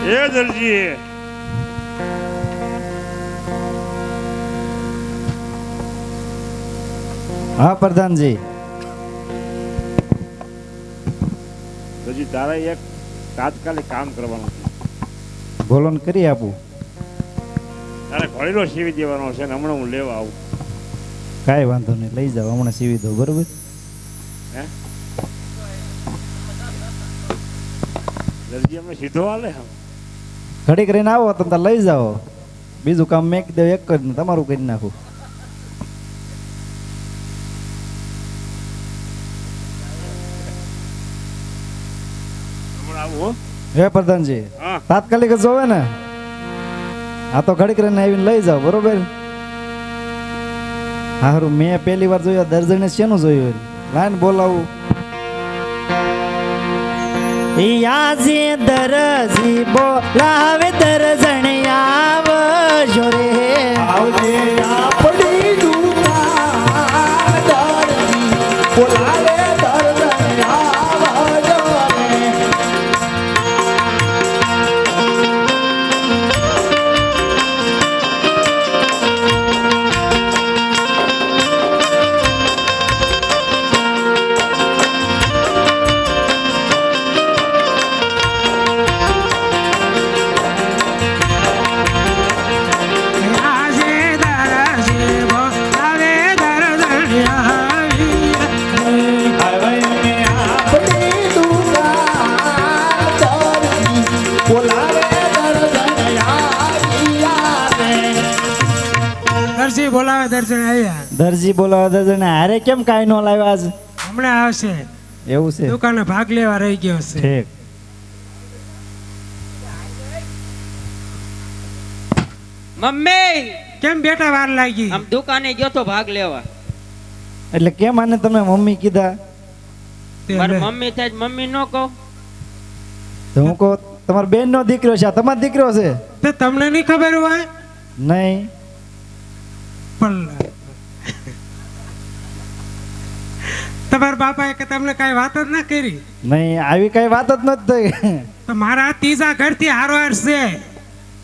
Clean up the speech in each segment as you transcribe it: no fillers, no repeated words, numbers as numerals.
એ દરજી હા પ્રધાનજી દરજી તારે એક તાત્કાલિક કામ કરવાનું છે. બોલો ને કરી આપું. તારે ઘોડીલો સીવી દેવાનો છે ને હમણાં હું લેવા આવું. કાંઈ વાંધો નહીં, લઈ જાઓ, હમણાં સીવી દો. બરોબર. હે દરજી અમે સીધો હાલે ઘડીક રહીને આવો તમે તાર લઈ જાઓ. બીજું કામ મેં કીધું એક કરીને તમારું કરી નાખું. હમણાં આવું હો. હે પ્રધાનજી હા તાત્કાલિક જ જોવે ને. આ તો ઘડીક રહીને આવીને લઈ જાઓ. બરોબર. હારું, મેં પહેલી વાર જોયું, દર્જને શેનું જોયું? લાઈન બોલાવું. યાજી દરજી બોલાવે દર્જણ આવજો રે. આવજે આપણી દુકાન દરજી બોલાવે દર્જણ આવજો રે. બોલાવે દર્શન આવ્યા. દરજી બોલાવે દર્જણ. હારે કેમ કાંઈ ન લાવ્યા આજ? હમણાં આવશે. એવું છે? દુકાને ભાગ લેવા રહી ગયો છે. ઠીક. મમ્મી કેમ બેટા વાર લાગી? આમ દુકાને ગયો તો ભાગ લેવા. એટલે કેમ આને તમે મમ્મી કીધા? તે મારી લે. મમ્મી થાય મમ્મી ન કહો. તો હું કહું તમારા બેન નો દીકરો છે, આ તમારો દીકરો છે? તે તમને નહીં ખબર હોય નહીં. પણ તમારા બાપાએ કે તમને કઈ વાત જ ના કરી? નહીં, આવી કઈ વાત જ નથી થઈ. તો મારા ત્રીજા ઘરથી હારો હાર છે.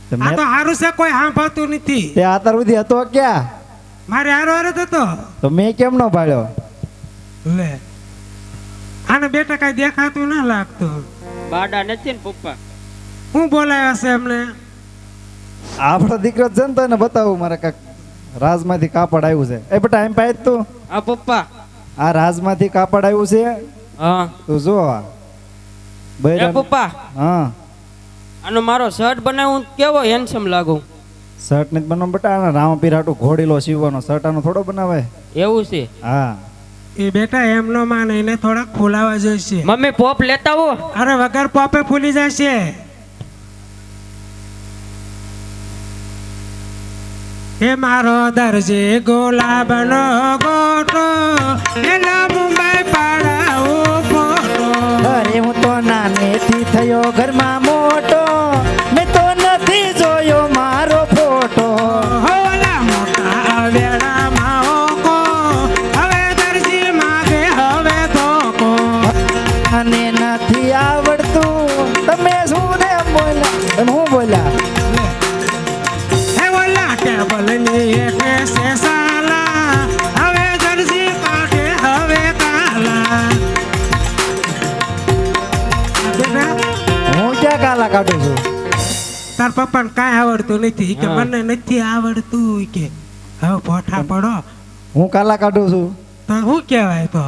તો આ મેં તો હારું છે, કોઈ સાંભળતું નથી. તે આતાર સુધી હતો ક્યાં? મારે હારો હાર જ હતો. તો મેં કેમ ન પાડ્યો? લે આને બેટા કઈ દેખાતું ના લાગતું. બાડા નથી ને પપ્પા. હું બોલાયો છે એમને? આપણો દીકરો છે ને, તો એને બતાવું. મારે કાંક રાજમાંથી કાપડ આવ્યું છે. એ બેટા એમ પાય તું, આ પપ્પા. આ રાજમાંથી કાપડ આવ્યું છે. હા તું જો આ એ બૈરા. પપ્પા હા, આનો મારો શર્ટ બનાવું કેવો હેન્ડસમ લાગુ. શર્ટ નથી બનાવ બેટા. આના રામપીર હાટું ઘોડીલો સીવવાનો શર્ટ આનો થોડો બનાવે. એવું છે? હા, એ બેટા એમ નો માને, એને થોડાક ફૂલાવા જોઈશે. મમ્મી પોપ લેતા હો. અરે વગર પોપે ફૂલી જશે. હે મારો દરજી ગુલાબનો ગોટો, એલા મુંબઈ પાડાવું ફોટો. અરે હું તો નાનેથી થયો ઘરમાં મોટો, મેં તો નથી જોયો મારો ફોટો. હોલા મોટા વેળામાં ઓકો, હવે દરજી માગે હવે ધોકો. અને નથી આવડતું. તમે શું ને એમ બોલ્યા? તમે શું બોલ્યા? હે ઓલા ટેબલની એકે છે સાલા, હવે દરજી કાઢે હવે કાલા. બેટા હું ક્યાં કાલા કાઢું છું? તાર પપ્પાને કાંઈ આવડતું નથી કે હા. મને નથી આવડતું કે હવે પોઠા પડો હું કાલા કાઢું છું? તો શું કહેવાય? તો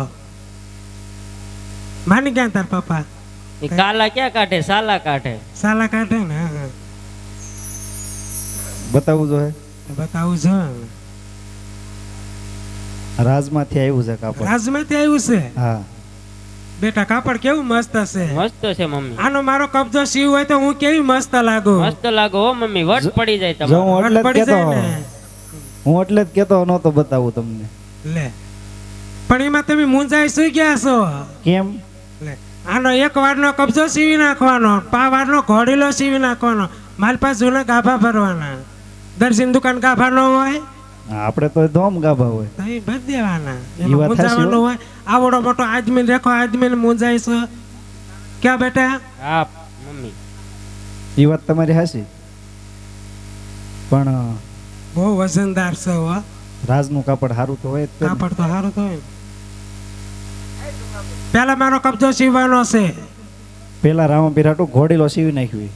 માની ગયા તાર પપ્પા? એ કાલા ક્યાં કાઢે, સાલા કાઢે. સાલા કાઢે ને. હા. બતાવું જોઈએ. બતાવું છો. રાજમાંથી આવ્યું છે કાપડ. રાજમાંથી આવ્યું છે. હા, બેટા કાપડ કેવું મસ્ત છે. મસ્ત છે મમ્મી. આનો મારો કબજો સીવ હોય તો હું કેવી મસ્ત લાગુ. મસ્ત લાગો હો મમ્મી. વટ પડી જાય જો તમારે. હું એટલે જ પડી કેતો, જાય ને. હું એટલે જ કેતો નહોતો બતાવું તમને. લે પણ એમાં તમે મૂંઝાઈ સુઈ ગયા છો. કેમ? લે આનો એક વારનો કબજો સીવી નાખવાનો, પા વારનો ઘોડીલો સીવી નાખવાનો, મારી પાસે જૂના ગાભા ભરવાના. દર્શન દુકાન ગાભા ન હોય આપણે તો ધોમ ગાભા હોય. તો એ ભરી દેવાના. ઈ એમાં વાત સાચી મૂંઝાવાનું હો. હોય. આવડો મોટો આદમી રેખો આદમી મૂંઝાય છે ક્યાં બેટા? હા મમ્મી. એ વાત તમારી હાચી, પણ બહુ વજનદાર છે હો. રાજનું કાપડ સારું તો હોય જ તે ને. કાપડ તો સારું તો હોય. પેલા મારો કબજો સીવવાનો છે. પેલા રામા પીરાટું ઘોડીલો સીવી નાખ્યું.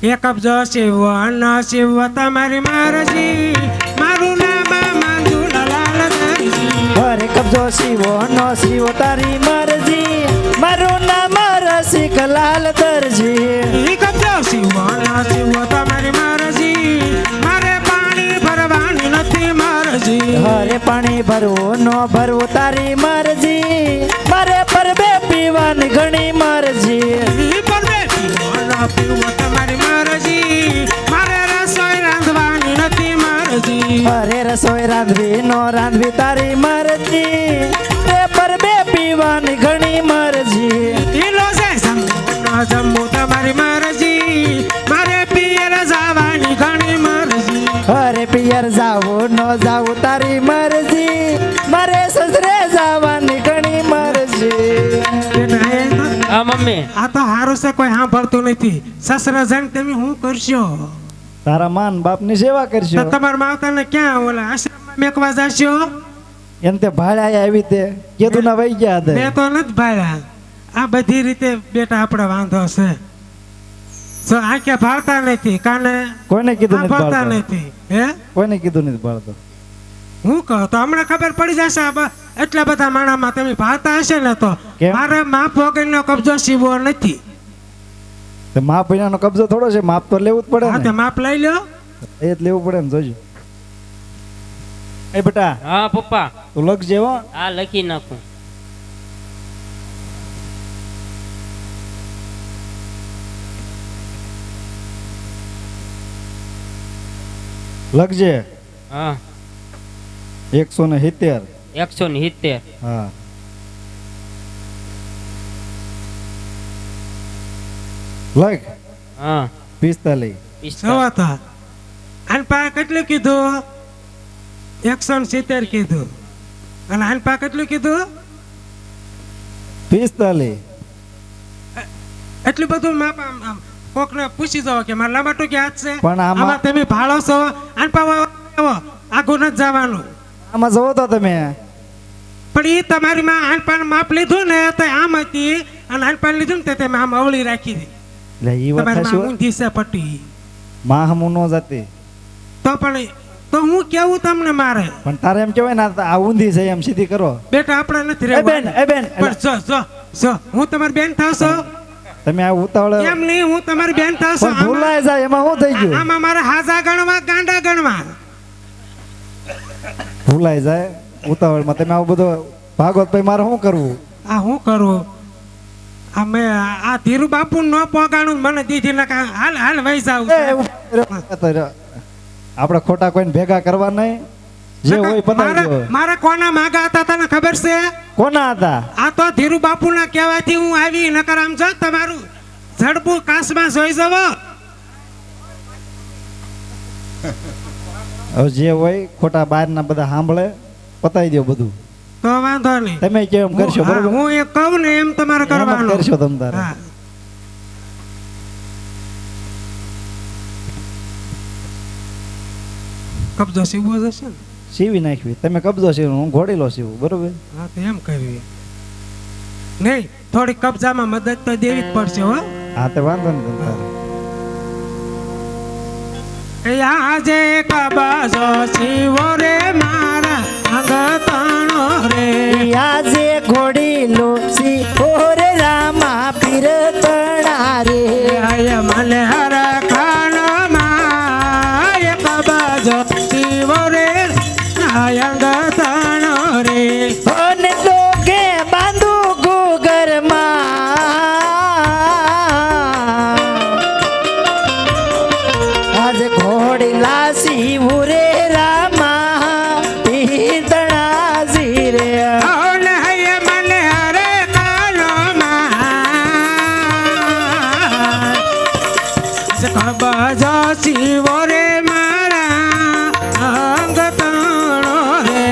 એ કબજો સીવો ન સીવો તમારી મરજી, મારું નામ મંજુલાલ દરજી. અરે કબજો સીવો નો સીવો તારી મરજી, મારું નામ રસિકલાલ દરજી. ઈ કબજો સીવો ન સીવો તમારી મરજી, મારે પાણી ભરવાની નથી મરજી. અરે પાણી ભરવું નો ભરવું તારી મરજી, મારે પરબે પીવાની ઘણી મરજી. ઈ પરબે પીવો ન પીવો તમારી મરજી, મારે રસોઈ રાંધવાની નથી મરજી. અરે રસોઈ રાંધવી નો રાંધવી તારી મરજી, રે પરબે પીવાની ઘણી મરજી. ઢીલો છે જમવું ન જમવું તમારી મરજી, મારે પિયર જવાની ઘણી મરજી. અરે પિયર જાવું નો જાવું તારી મરજી, મારે સસરે જવાની ઘણી મરજી. હા મમ્મી. આ તો હારું છે, કોઈ સાંભળતું નથી. સસરા જણ તમે શું કરશો? તારા માન બાપ ની સેવા તો કરશો. તમારા માવતરને ક્યાં ઓલા આશ્રમમાં મેકવા જશો? એમ તે ભાડ્યા આવી તે કીધું ના વહી ગયા મેં હતા. તો નથી ભાડ્યા. આ બધી રીતે બેટા આપણે વાંધો છે. તો આંખે ભાળતા નથી, કાને કોઈને કીધું નથી ભાળતા ભાળતો, નથી. હે કોઈને કીધું નથી ભાળતો. હું કહું તો હમણાં ખબર પડી જશે. એટલા બધા માણામાં તમે ભાળતા હશે ને તો કેમ? મારે માપ વગરનો કબજો સીવો નથી. તે માપ વિનાનો કબજો થોડો છે, માપ તો લેવું જ પડે હા તે ને. માપ લઈ લો. એ જ લેવું પડે ને, જોજો. એ બેટા હા પપ્પા. તું લખજે હો. હા લખી નાખું. લખજે હા 170. 170. હા લખ હા 45. 45. સવા તો આન પા કેટલું કીધું? 170 કીધું. અને આન પા કેટલું કીધું? 45. એટલું બધું માપ આમ કોકને પૂછી જાવ કે મારા લાંબા ટૂંકી હાથ છે. પણ આમાં તમે ભાળો છો. આન પા આગું નથી જવાનું. આમાં જવો તો તમે. પણ એ તમારી માં આનપાન માપ લીધું ને તો આમ હતી, અને આનપાન લીધું ને તે તમે આમ અવળી રાખી હતી. એટલે ઈ વાત તમારી થશે માં ઊંધી છે પટ્ટી. માં હમું ન જાતી. તો પણ તો હું કેવું તમને મારે પણ તારે એમ કહેવાય ને આ ઊંધી છે એમ સીધી કરો. બેટા આપણે નથી એ બેન, રહેવું. એ બેન, પણ જો જો જો હું તમારી બેન થાવશો તમે આ ઉતાવળે એમ નહીં, હું તમારી બેન થાવશો. પણ ભૂલાય જાય એમાં શું થઈ ગયું? આમાં મારે હાજા ગણવા ગાંડા ગણવા. ભૂલાય જાય ઉતાવળમાં તમે આવું બધું ભાગવત ભાઈ મારે શું કરવું? આ હું કરું? અમે આ ધીરુ બાપુ ન પોગાણું મને દીધી ને હાલ હાલ વહી જાવ. આપણે ખોટા કોઈને ભેગા કરવા નહીં, જે હોય પતાવી દો. મારે કોના માગા હતા તને ખબર છે? કોના હતા? આ તો ધીરુ બાપુ ના કહેવાથી હું આવી. નકર આમ જો તમારું ઝડપું કાશમાં જોઈ જવો. હવે જે હોય ખોટા બહાર ના બધા સાંભળે, પતાવી દો બધું. તો વાંધો નહીં. તમે કેમ કરશો હા, બરોબર? હું એક કહું ને એમ તમારે એમ જ કરવાનું. કરશો તમ તારે. હા. કબજો સીવવો જશે ને? સીવી નાખવી. તમે કબજો સીવું, હું ઘોડીલો સીવું, બરોબર? હા તો એમ કરવી. નહીં થોડી કબજામાં મદદ તો દેવી જ પડશે હો. હા તે વાંધો નહીં તમ તારે. આજે કબજો સીવો રે મારા અંગતણો રે. આજે ઘોડીલો સીવો રે રામા પીર તણા રે. આય મને હર ખાનો માય કબજો સીવો રે આય અંગતણો રે. અને લોકે બાંધુ ગુગરમાં આજે ઘોડીલા સીવું રે રામા પીર તણા જી રે. ઓલે હૈયે મને હર ખાનો માય કબજો સીવો રે મારા અંગતણો રે.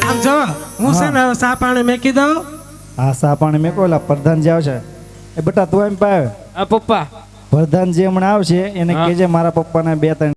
આમ જો હું છે ને સા પાણી મેકી દઉં. આ સા પાણી મેકો, ઓલા પ્રધાન જે આવશે એ બેટા તું એમ પાવ આ પપ્પા પ્રધાન જે હમણાં આવશે એને હા. કહેજે મારા પપ્પાને 2-3